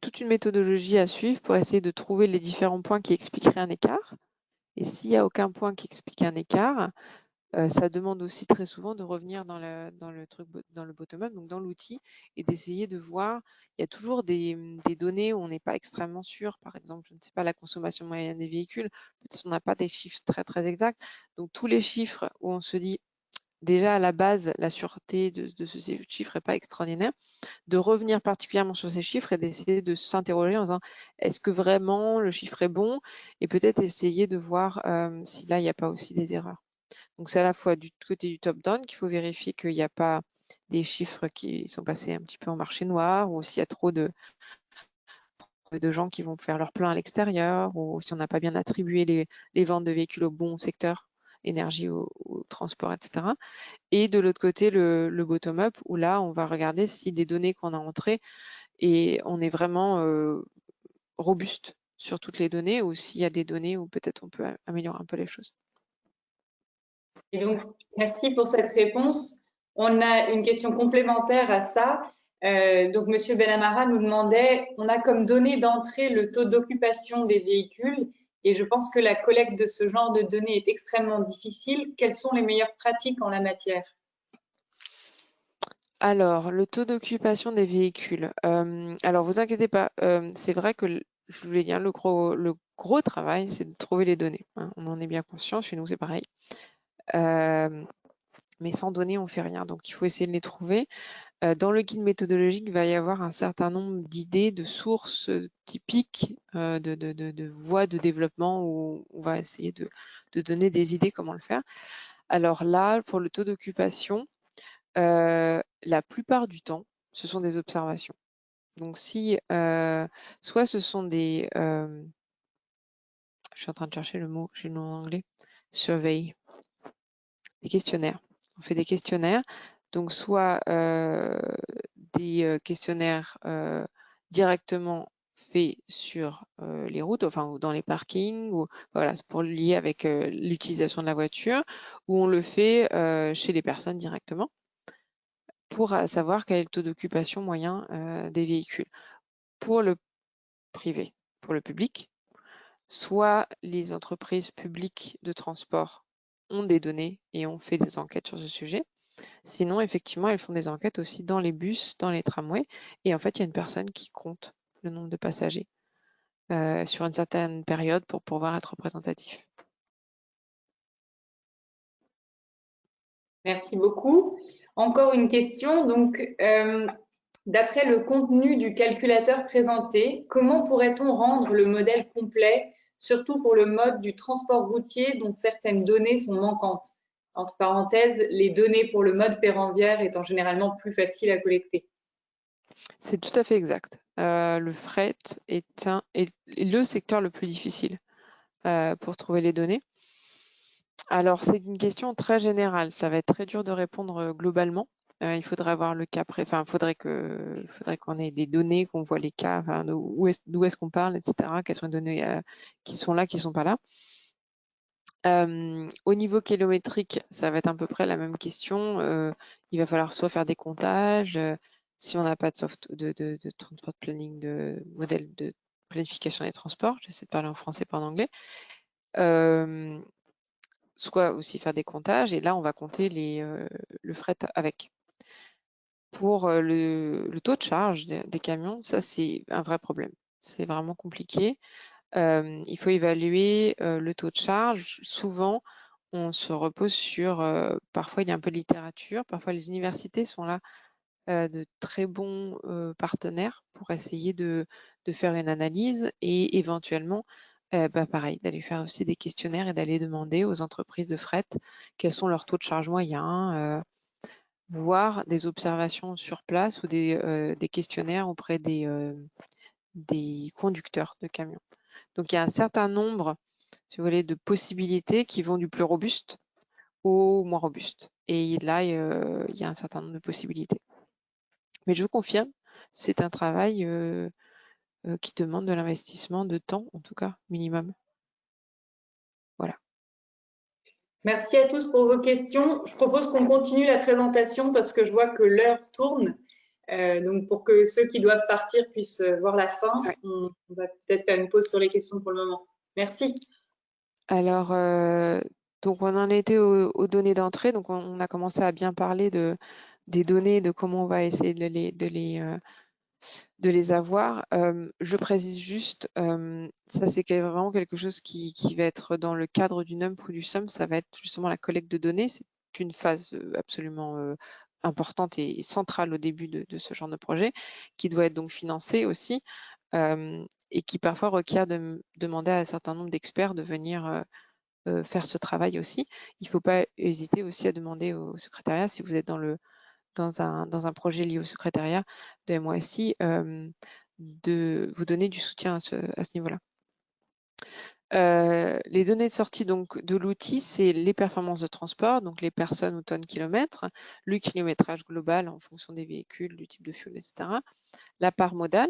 Speaker 1: toute une méthodologie à suivre pour essayer de trouver les différents points qui expliqueraient un écart. Et s'il n'y a aucun point qui explique un écart, ça demande aussi très souvent de revenir dans le bottom-up, donc dans l'outil, et d'essayer de voir. Il y a toujours des données où on n'est pas extrêmement sûr. Par exemple, je ne sais pas, la consommation moyenne des véhicules, peut-être on n'a pas des chiffres très très exacts. Donc tous les chiffres où on se dit déjà à la base, la sûreté de ce chiffre n'est pas extraordinaire, de revenir particulièrement sur ces chiffres et d'essayer de s'interroger en disant est-ce que vraiment le chiffre est bon, et peut-être essayer de voir si là il n'y a pas aussi des erreurs. Donc c'est à la fois du côté du top-down qu'il faut vérifier qu'il n'y a pas des chiffres qui sont passés un petit peu en marché noir, ou s'il y a trop de gens qui vont faire leur plein à l'extérieur, ou si on n'a pas bien attribué les ventes de véhicules au bon secteur, énergie ou transport, etc. Et de l'autre côté, le bottom-up, où là, on va regarder si les données qu'on a entrées, et on est vraiment robuste sur toutes les données, ou s'il y a des données où peut-être on peut améliorer un peu les choses.
Speaker 2: Et donc, merci pour cette réponse. On a une question complémentaire à ça. Donc, Monsieur Benamara nous demandait, on a comme donnée d'entrée le taux d'occupation des véhicules, et je pense que la collecte de ce genre de données est extrêmement difficile. Quelles sont les meilleures pratiques en la matière?
Speaker 1: Alors, le taux d'occupation des véhicules. Alors, vous inquiétez pas, c'est vrai que je voulais dire, le gros travail, c'est de trouver les données, hein. On en est bien conscient, chez nous c'est pareil. Mais sans données, on fait rien. Donc, il faut essayer de les trouver. Dans le guide méthodologique, il va y avoir un certain nombre d'idées, de sources typiques, de voies de développement, où on va essayer de donner des idées comment le faire. Alors là, pour le taux d'occupation, la plupart du temps, ce sont des observations. Donc si, soit ce sont des, je suis en train de chercher le mot, j'ai le nom en anglais, survey, des questionnaires. On fait des questionnaires, donc soit des questionnaires directement faits sur les routes, enfin, ou dans les parkings, ou voilà, pour lier avec l'utilisation de la voiture, ou on le fait chez les personnes directement, pour savoir quel est le taux d'occupation moyen des véhicules. Pour le privé, pour le public, soit les entreprises publiques de transport ont des données et ont fait des enquêtes sur ce sujet. Sinon, effectivement, elles font des enquêtes aussi dans les bus, dans les tramways, et en fait, il y a une personne qui compte le nombre de passagers sur une certaine période pour pouvoir être représentatif.
Speaker 2: Merci beaucoup. Encore une question. Donc, d'après le contenu du calculateur présenté, comment pourrait-on rendre le modèle complet, surtout pour le mode du transport routier dont certaines données sont manquantes? Entre parenthèses, les données pour le mode ferroviaire étant généralement plus faciles à collecter.
Speaker 1: C'est tout à fait exact. Le fret est le secteur le plus difficile pour trouver les données. Alors, c'est une question très générale. Ça va être très dur de répondre globalement. Il faudrait avoir le cas enfin, faudrait qu'on ait des données, qu'on voit les cas, enfin, d'où est-ce qu'on parle, etc. Quelles sont les données qui sont là, qui ne sont pas là. Au niveau kilométrique, ça va être à peu près la même question. Il va falloir soit faire des comptages, si on n'a pas de transport planning, de modèle de planification des transports, j'essaie de parler en français, pas en anglais, soit aussi faire des comptages, et là on va compter le fret avec. Pour le taux de charge des camions, ça c'est un vrai problème. C'est vraiment compliqué. Il faut évaluer le taux de charge. Souvent, on se repose sur, parfois il y a un peu de littérature, parfois les universités sont là de très bons partenaires pour essayer de faire une analyse et éventuellement, pareil, d'aller faire aussi des questionnaires et d'aller demander aux entreprises de fret quels sont leurs taux de charge moyens, voire des observations sur place ou des questionnaires auprès des conducteurs de camions. Donc il y a un certain nombre, si vous voulez, de possibilités qui vont du plus robuste au moins robuste. Et là, il y a un certain nombre de possibilités. Mais je vous confirme, c'est un travail qui demande de l'investissement de temps, en tout cas, minimum. Voilà.
Speaker 2: Merci à tous pour vos questions. Je propose qu'on continue la présentation parce que je vois que l'heure tourne. Donc, pour que ceux qui doivent partir puissent voir la fin,
Speaker 1: Ouais.
Speaker 2: on va peut-être faire une pause sur les questions pour le moment. Merci.
Speaker 1: Alors, donc on en était aux données d'entrée. Donc, on a commencé à bien parler des données, de comment on va essayer de les avoir. Je précise juste, ça c'est vraiment quelque chose qui va être dans le cadre du NUMP ou du SUM, ça va être justement la collecte de données. C'est une phase absolument importante et centrale au début de ce genre de projet, qui doit être donc financée aussi, et qui parfois requiert de demander à un certain nombre d'experts de venir faire ce travail aussi. Il ne faut pas hésiter aussi à demander au secrétariat, si vous êtes dans un projet lié au secrétariat de MOSI, de vous donner du soutien à ce niveau-là. Les données de sortie donc, de l'outil, c'est les performances de transport, donc les personnes ou tonnes kilomètres, le kilométrage global en fonction des véhicules, du type de fuel, etc. La part modale,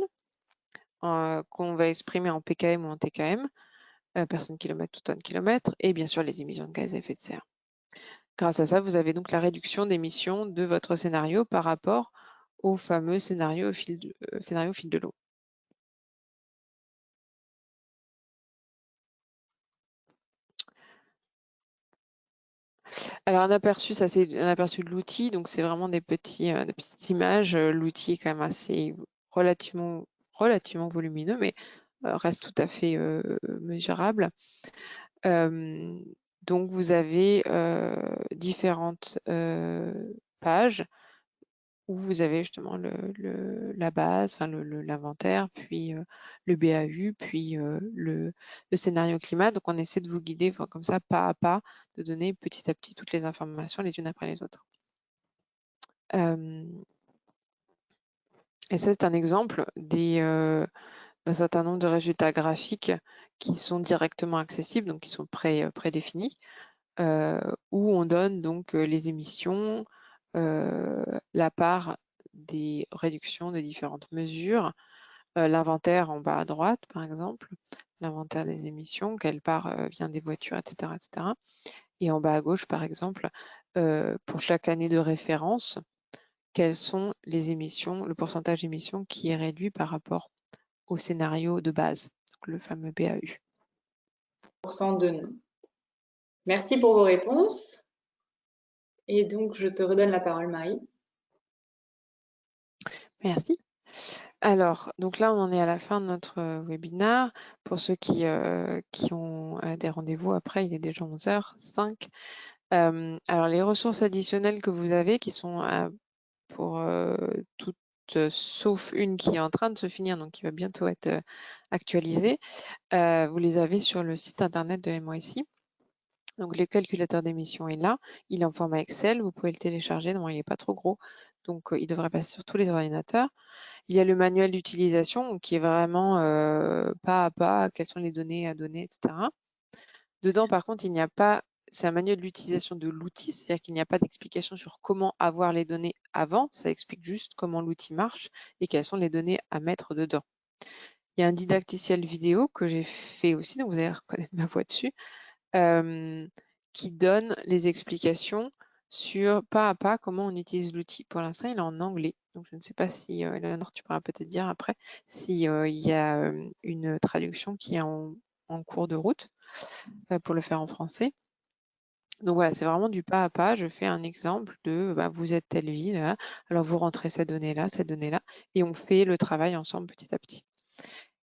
Speaker 1: qu'on va exprimer en PKM ou en TKM, personnes kilomètres ou tonnes kilomètres, et bien sûr les émissions de gaz à effet de serre. Grâce à ça, vous avez donc la réduction d'émissions de votre scénario par rapport au fameux scénario fil de l'eau. Alors un aperçu, ça c'est un aperçu de l'outil, donc c'est vraiment des petites images. L'outil est quand même assez relativement volumineux, mais reste tout à fait mesurable. Donc vous avez différentes pages où vous avez justement la base, enfin l'inventaire, puis le BAU, puis le scénario climat. Donc on essaie de vous guider comme ça, pas à pas, de donner petit à petit toutes les informations les unes après les autres. Et ça, c'est un exemple d'un certain nombre de résultats graphiques qui sont directement accessibles, donc qui sont prédéfinis, où on donne donc les émissions, la part des réductions de différentes mesures, l'inventaire en bas à droite, par exemple, l'inventaire des émissions, quelle part vient des voitures, etc., etc. Et en bas à gauche, par exemple, pour chaque année de référence, quelles sont les émissions, le pourcentage d'émissions qui est réduit par rapport au scénario de base, donc le fameux BAU.
Speaker 2: De non. Merci pour vos réponses. Et donc, je te redonne la parole, Marie.
Speaker 1: Merci. Alors, donc là, on en est à la fin de notre webinaire. Pour ceux qui ont des rendez-vous après, il est déjà 11h05. Alors, les ressources additionnelles que vous avez, qui sont pour toutes, sauf une qui est en train de se finir, donc qui va bientôt être actualisée, vous les avez sur le site internet de MOSI. Donc, le calculateur d'émissions est là. Il est en format Excel. Vous pouvez le télécharger. Non, il n'est pas trop gros. Donc, il devrait passer sur tous les ordinateurs. Il y a le manuel d'utilisation qui est vraiment pas à pas, quelles sont les données à donner, etc. Dedans, par contre, il n'y a pas c'est un manuel d'utilisation de l'outil, c'est-à-dire qu'il n'y a pas d'explication sur comment avoir les données avant, ça explique juste comment l'outil marche et quelles sont les données à mettre dedans. Il y a un didacticiel vidéo que j'ai fait aussi, donc vous allez reconnaître ma voix dessus, qui donne les explications sur pas à pas comment on utilise l'outil. Pour l'instant, il est en anglais, donc je ne sais pas si, Eleonore, tu pourras peut-être dire après, s'il y a une traduction qui est en cours de route pour le faire en français. Donc voilà, c'est vraiment du pas à pas. Je fais un exemple de vous êtes telle ville, là, alors vous rentrez cette donnée-là, et on fait le travail ensemble petit à petit.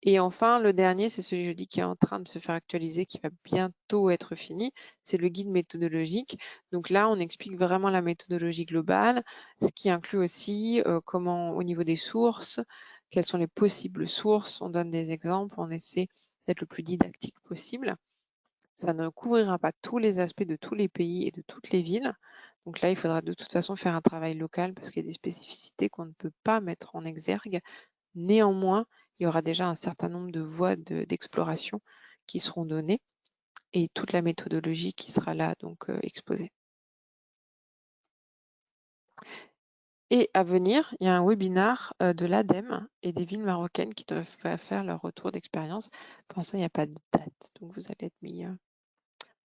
Speaker 1: Et enfin, le dernier, c'est celui, je dis, qui est en train de se faire actualiser, qui va bientôt être fini. C'est le guide méthodologique. Donc là, on explique vraiment la méthodologie globale, ce qui inclut aussi comment, au niveau des sources, quelles sont les possibles sources. On donne des exemples, on essaie d'être le plus didactique possible. Ça ne couvrira pas tous les aspects de tous les pays et de toutes les villes. Donc là, il faudra de toute façon faire un travail local parce qu'il y a des spécificités qu'on ne peut pas mettre en exergue. Néanmoins, il y aura déjà un certain nombre de voies d'exploration qui seront données et toute la méthodologie qui sera là donc exposée. Et à venir, il y a un webinar de l'ADEME et des villes marocaines qui doivent faire leur retour d'expérience. Pour l'instant, il n'y a pas de date, donc vous allez être mis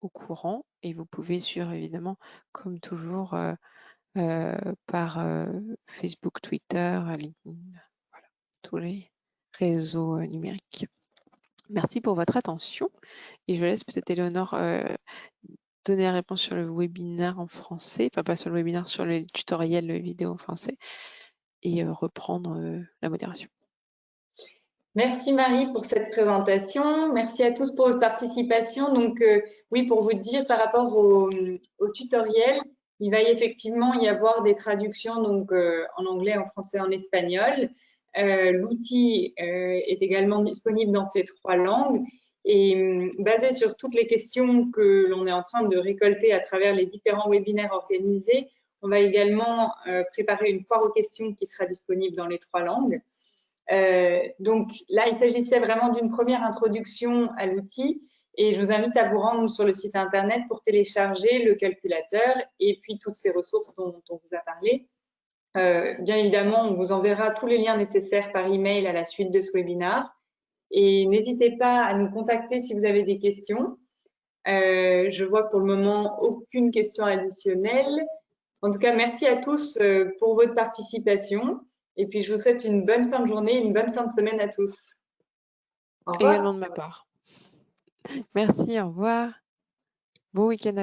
Speaker 1: au courant et vous pouvez suivre évidemment, comme toujours, par Facebook, Twitter, LinkedIn, voilà, tous les réseaux numériques. Merci pour votre attention et je laisse peut-être Eleonore donner la réponse sur le webinaire en français, enfin pas sur le webinaire, sur le tutoriel vidéo en français et reprendre la modération.
Speaker 2: Merci Marie pour cette présentation. Merci à tous pour votre participation. Donc oui, pour vous dire par rapport au tutoriel, il va effectivement y avoir des traductions donc en anglais, en français, en espagnol. L'outil est également disponible dans ces 3 langues et basé sur toutes les questions que l'on est en train de récolter à travers les différents webinaires organisés, on va également préparer une foire aux questions qui sera disponible dans les 3 langues. Donc là, il s'agissait vraiment d'une première introduction à l'outil et je vous invite à vous rendre sur le site internet pour télécharger le calculateur et puis toutes ces ressources dont on vous a parlé. Bien évidemment, on vous enverra tous les liens nécessaires par email à la suite de ce webinaire et n'hésitez pas à nous contacter si vous avez des questions. Je vois pour le moment aucune question additionnelle. En tout cas, merci à tous pour votre participation. Et puis, je vous souhaite une bonne fin de journée, une bonne fin de semaine à tous. Au revoir.
Speaker 1: Également de ma part. Merci, au revoir. Bon week-end à